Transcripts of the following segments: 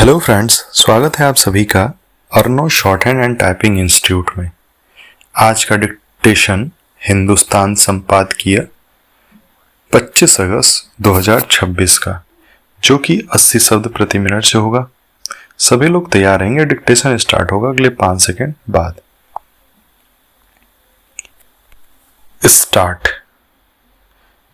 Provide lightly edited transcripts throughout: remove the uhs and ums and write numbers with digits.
Hello friends, स्वागत है आप सभी का Arno shorthand and typing institute में। आज का डिक्टेशन हिंदुस्तान संपादकीय 25 अगस्त 2026 का, जो कि 80 शब्द प्रति मिनट से होगा। सभी लोग तैयार रहेंगे। डिक्टेशन स्टार्ट होगा अगले 5 सेकेंड बाद। स्टार्ट।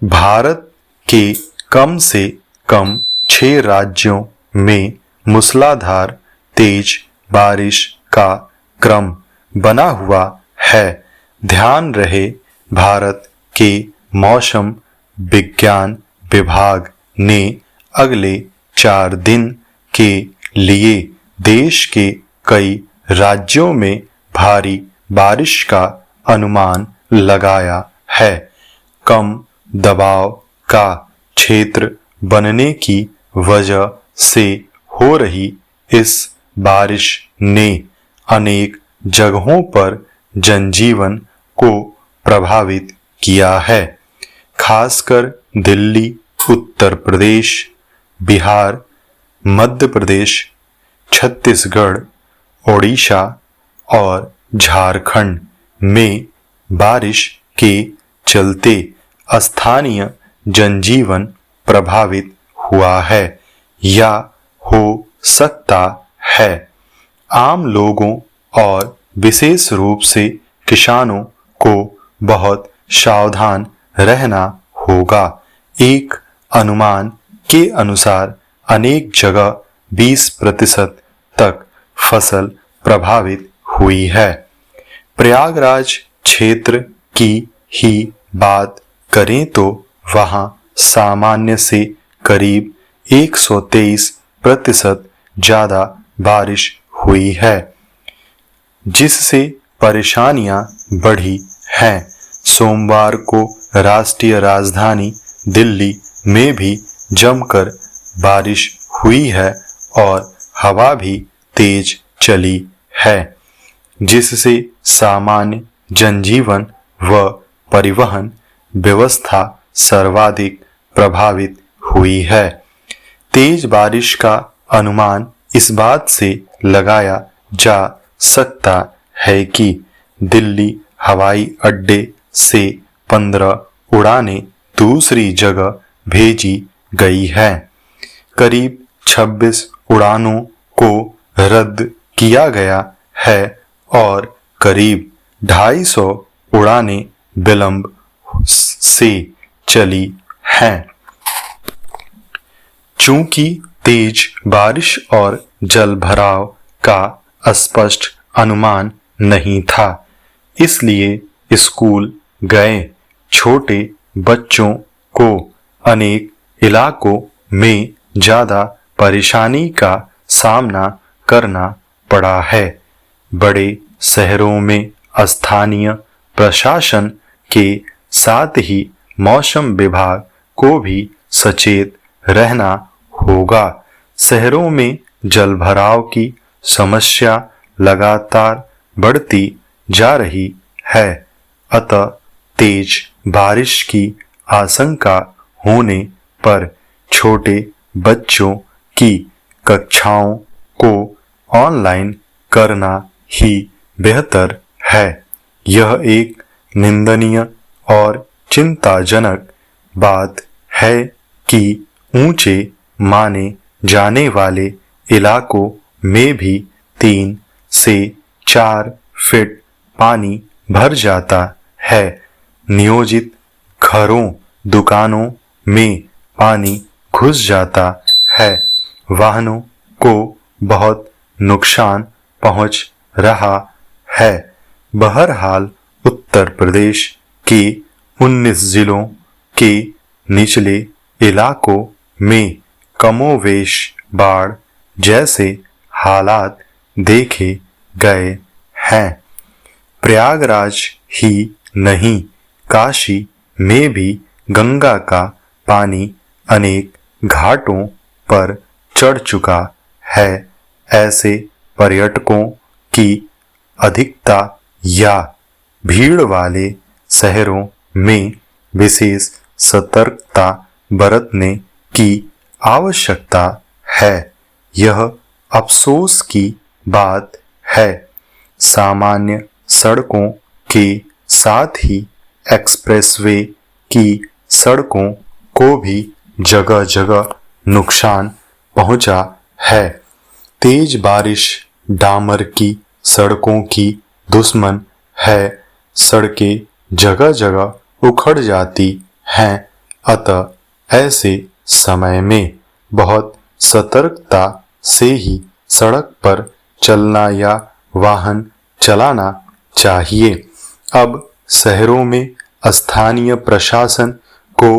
भारत के कम से कम 6 राज्यों में मूसलाधार तेज बारिश का क्रम बना हुआ है। ध्यान रहे, भारत के मौसम विज्ञान विभाग ने अगले 4 दिन के लिए देश के कई राज्यों में भारी बारिश का अनुमान लगाया है। कम दबाव का क्षेत्र बनने की वजह से हो रही इस बारिश ने अनेक जगहों पर जनजीवन को प्रभावित किया है। खासकर दिल्ली, उत्तर प्रदेश, बिहार, मध्य प्रदेश, छत्तीसगढ़, ओडिशा और झारखंड में बारिश के चलते स्थानीय जनजीवन प्रभावित हुआ है या हो सकता है। आम लोगों और विशेष रूप से किसानों को बहुत सावधान रहना होगा। एक अनुमान के अनुसार अनेक जगह 20% तक फसल प्रभावित हुई है। प्रयागराज क्षेत्र की ही बात करें तो वहां सामान्य से करीब 123% ज्यादा बारिश हुई है, जिससे परेशानियां बढ़ी हैं। सोमवार को राष्ट्रीय राजधानी दिल्ली में भी जमकर बारिश हुई है और हवा भी तेज चली है, जिससे सामान्य जनजीवन व परिवहन व्यवस्था सर्वाधिक प्रभावित हुई है। तेज बारिश का अनुमान इस बात से लगाया जा सकता है कि दिल्ली हवाई अड्डे से 15 उड़ानें दूसरी जगह भेजी गई हैं। करीब 26 उड़ानों को रद्द किया गया है और करीब 250 उड़ानें विलंब से चली हैं। चूंकि तेज बारिश और जलभराव का स्पष्ट अनुमान नहीं था, इसलिए स्कूल गए छोटे बच्चों को अनेक इलाकों में ज्यादा परेशानी का सामना करना पड़ा है। बड़े शहरों में स्थानीय प्रशासन के साथ ही मौसम विभाग को भी सचेत रहना होगा। शहरों में जलभराव की समस्या लगातार बढ़ती जा रही है, अतः तेज बारिश की आशंका होने पर छोटे बच्चों की कक्षाओं को ऑनलाइन करना ही बेहतर है। यह एक निंदनीय और चिंताजनक बात है कि ऊंचे माने जाने वाले इलाकों में भी 3 से 4 फीट पानी भर जाता है। नियोजित घरों, दुकानों में पानी घुस जाता है। वाहनों को बहुत नुकसान पहुंच रहा है। बहरहाल उत्तर प्रदेश के 19 जिलों के निचले इलाकों में कमोवेश बाढ़ जैसे हालात देखे गए हैं। प्रयागराज ही नहीं, काशी में भी गंगा का पानी अनेक घाटों पर चढ़ चुका है। ऐसे पर्यटकों की अधिकता या भीड़ वाले शहरों में विशेष सतर्कता बरतने की आवश्यकता है। यह अफसोस की बात है। सामान्य सड़कों के साथ ही एक्सप्रेसवे की सड़कों को भी जगह जगह नुकसान पहुंचा है। तेज बारिश डामर की सड़कों की दुश्मन है। सड़कें जगह जगह उखड़ जाती हैं। अतः ऐसे समय में बहुत सतर्कता से ही सड़क पर चलना या वाहन चलाना चाहिए। अब शहरों में स्थानीय प्रशासन को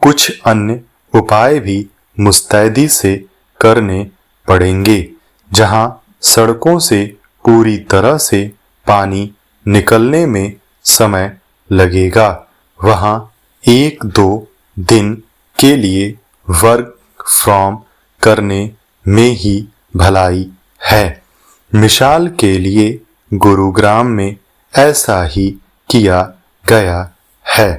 कुछ अन्य उपाय भी मुस्तैदी से करने पड़ेंगे। जहां सड़कों से पूरी तरह से पानी निकलने में समय लगेगा, वहां 1-2 दिन के लिए वर्क फ्रॉम करने में ही भलाई है। मिसाल के लिए गुरुग्राम में ऐसा ही किया गया है।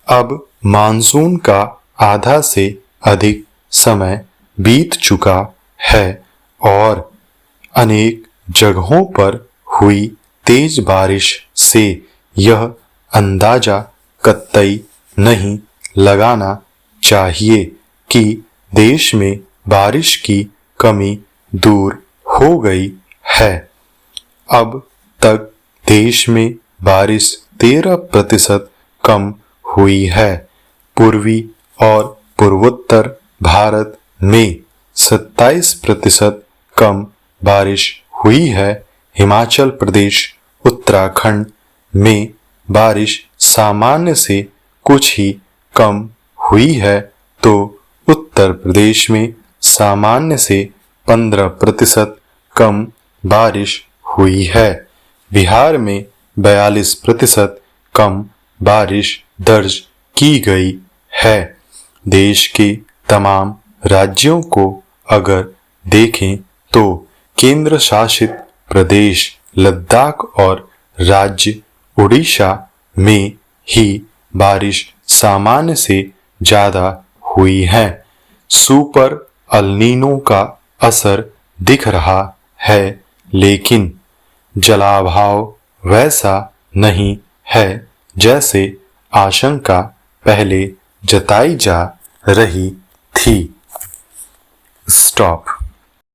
अब मानसून का आधा से अधिक समय बीत चुका है और अनेक जगहों पर हुई तेज बारिश से यह अंदाजा कतई नहीं लगाना चाहिए कि देश में बारिश की कमी दूर हो गई है। अब तक देश में बारिश 13% कम हुई है। पूर्वी और पूर्वोत्तर भारत में 27% कम बारिश हुई है। हिमाचल प्रदेश, उत्तराखंड में बारिश सामान्य से कुछ ही कम हुई है, तो उत्तर प्रदेश में सामान्य से 15% कम बारिश हुई है। बिहार में 42% कम बारिश दर्ज की गई है। देश के तमाम राज्यों को अगर देखें तो केंद्र शासित प्रदेश लद्दाख और राज्य उड़ीसा में ही बारिश सामान्य से ज़्यादा हुई है। सुपर अल नीनो का असर दिख रहा है, लेकिन जलाभाव वैसा नहीं है जैसे आशंका पहले जताई जा रही थी। स्टॉप।